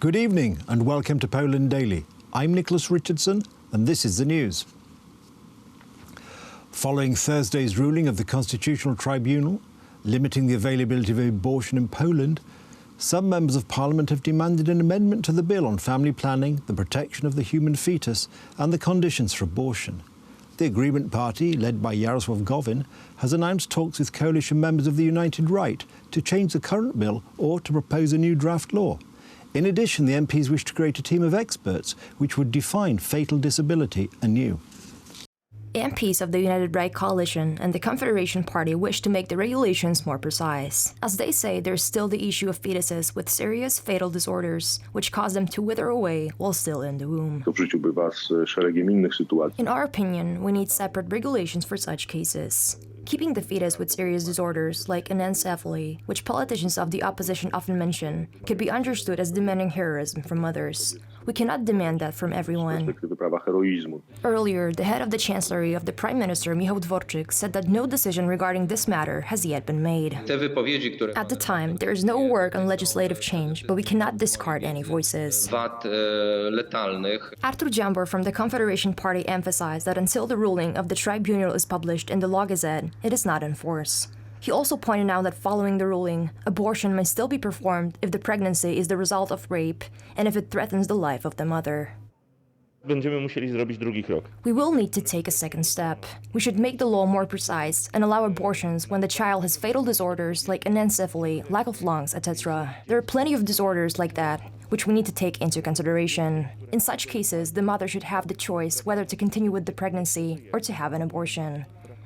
Good evening and welcome to Poland Daily. I'm Nicholas Richardson and this is the news. Following Thursday's ruling of the Constitutional Tribunal limiting the availability of abortion in Poland, some members of Parliament have demanded an amendment to the bill on family planning, the protection of the human fetus and the conditions for abortion. The Agreement Party, led by Jarosław Gowin, has announced talks with coalition members of the United Right to change the current bill or to propose a new draft law. In addition, the MPs wish to create a team of experts which would define fatal disability anew. MPs of the United Right coalition and the Confederation Party wish to make the regulations more precise. As they say, there's still the issue of fetuses with serious fatal disorders, which cause them to wither away while still in the womb. In our opinion, we need separate regulations for such cases. Keeping the fetus with serious disorders like anencephaly, which politicians of the opposition often mention, could be understood as demanding heroism from others. We cannot demand that from everyone. Earlier, the head of the Chancellery of the Prime Minister, Michał Dworczyk, said that no decision regarding this matter has yet been made. At the time, there is no work on legislative change, but we cannot discard any voices. Artur Dziambor from the Confederation Party emphasized that until the ruling of the tribunal is published in the Law Gazette, it is not in force. He also pointed out that following the ruling, abortion may still be performed if the pregnancy is the result of rape and if it threatens the life of the mother. We will need to take a second step. We should make the law more precise and allow abortions when the child has fatal disorders like anencephaly, lack of lungs, etc. There are plenty of disorders like that, which we need to take into consideration. In such cases, the mother should have the choice whether to continue with the pregnancy or to have an abortion.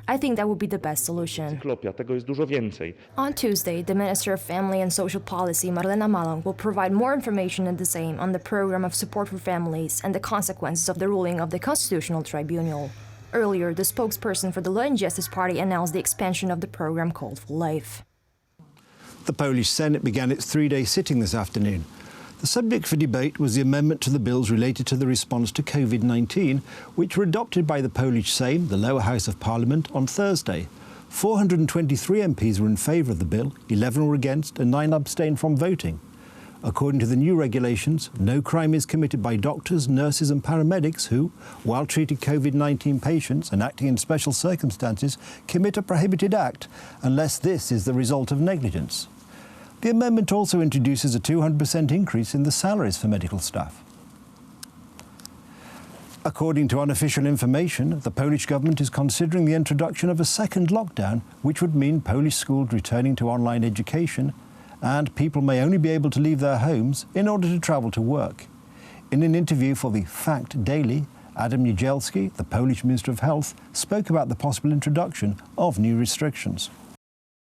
I think that would be the best solution. On Tuesday, the Minister of Family and Social Policy, Marlena Maląg, will provide more information than the same on the program of support for families and the consequences of the ruling of the Constitutional Tribunal. Earlier, the spokesperson for the Law and Justice Party announced the expansion of the program called For Life. The Polish Senate began its three-day sitting this afternoon. The subject for debate was the amendment to the bills related to the response to COVID-19, which were adopted by the Polish Sejm, the lower house of Parliament, on Thursday. 423 MPs were in favour of the bill, 11 were against and 9 abstained from voting. According to the new regulations, no crime is committed by doctors, nurses and paramedics who, while treating COVID-19 patients and acting in special circumstances, commit a prohibited act unless this is the result of negligence. The amendment also introduces a 200% increase in the salaries for medical staff. According to unofficial information, the Polish government is considering the introduction of a second lockdown, which would mean Polish schools returning to online education, and people may only be able to leave their homes in order to travel to work. In an interview for the Fact Daily, Adam Niedzielski, the Polish Minister of Health, spoke about the possible introduction of new restrictions.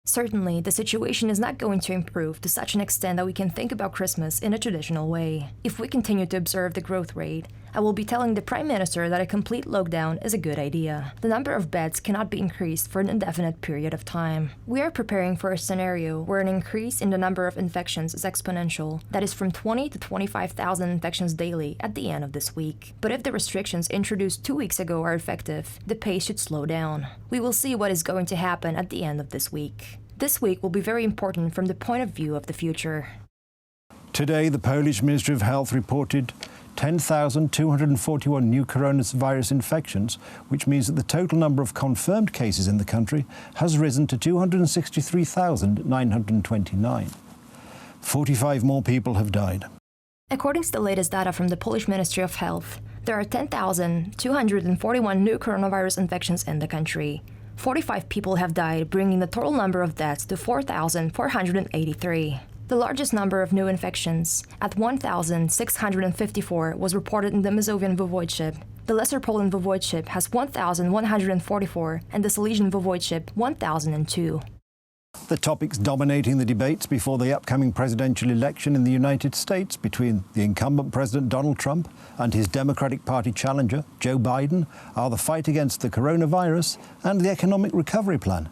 Certainly, the situation is not going to improve to such an extent that we can think about Christmas in a traditional way. If we continue to observe the growth rate, I will be telling the Prime Minister that a complete lockdown is a good idea. The number of beds cannot be increased for an indefinite period of time. We are preparing for a scenario where an increase in the number of infections is exponential, that is from 20 to 25,000 infections daily at the end of this week. But if the restrictions introduced 2 weeks ago are effective, the pace should slow down. We will see what is going to happen at the end of this week. This week will be very important from the point of view of the future. Today, the Polish Ministry of Health reported 10,241 new coronavirus infections, which means that the total number of confirmed cases in the country has risen to 263,929. 45 more people have died. According to the latest data from the Polish Ministry of Health, there are 10,241 new coronavirus infections in the country. 45 people have died, bringing the total number of deaths to 4,483. The largest number of new infections, at 1,654, was reported in the Mazovian Voivodeship. The Lesser Poland Voivodeship has 1,144, and the Silesian Voivodeship 1,002. The topics dominating the debates before the upcoming presidential election in the United States between the incumbent President Donald Trump and his Democratic Party challenger, Joe Biden, are the fight against the coronavirus and the economic recovery plan.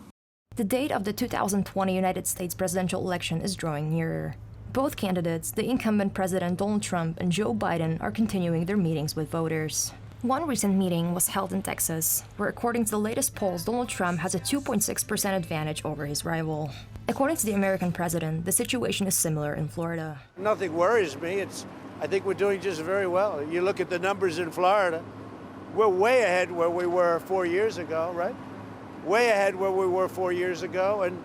The date of the 2020 United States presidential election is drawing nearer. Both candidates, the incumbent President Donald Trump and Joe Biden, are continuing their meetings with voters. One recent meeting was held in Texas, where according to the latest polls, Donald Trump has a 2.6% advantage over his rival. According to the American president, the situation is similar in Florida. Nothing worries me. It's I think we're doing just very well. You look at the numbers in Florida, we're way ahead where we were 4 years ago, right? Way ahead where we were 4 years ago. And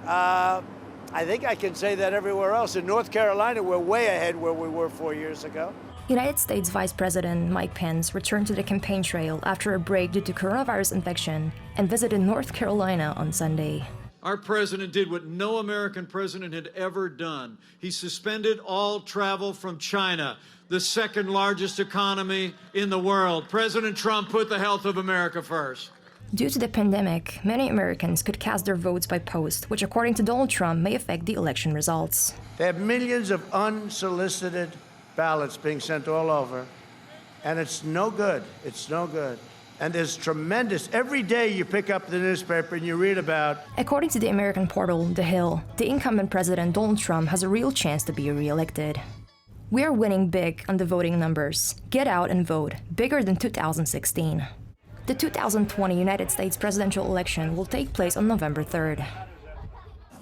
I think I can say that everywhere else. In North Carolina, we're way ahead where we were 4 years ago. United States Vice President Mike Pence returned to the campaign trail after a break due to coronavirus infection and visited North Carolina on Sunday. Our president did what no American president had ever done. He suspended all travel from China, the second largest economy in the world. President Trump put the health of America first. Due to the pandemic, many Americans could cast their votes by post, which according to Donald Trump may affect the election results. They have millions of unsolicited ballots being sent all over, and it's no good. It's no good. And there's tremendous, every day you pick up the newspaper and you read about. According to the American portal The Hill, the incumbent president Donald Trump has a real chance to be re-elected. We are winning big on the voting numbers. Get out and vote, bigger than 2016. The 2020 United States presidential election will take place on November 3rd.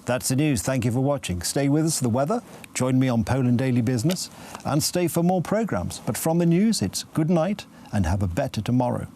That's the news. Thank you for watching. Stay with us for the weather, join me on Poland Daily Business, and stay for more programmes. But from the news, it's good night and have a better tomorrow.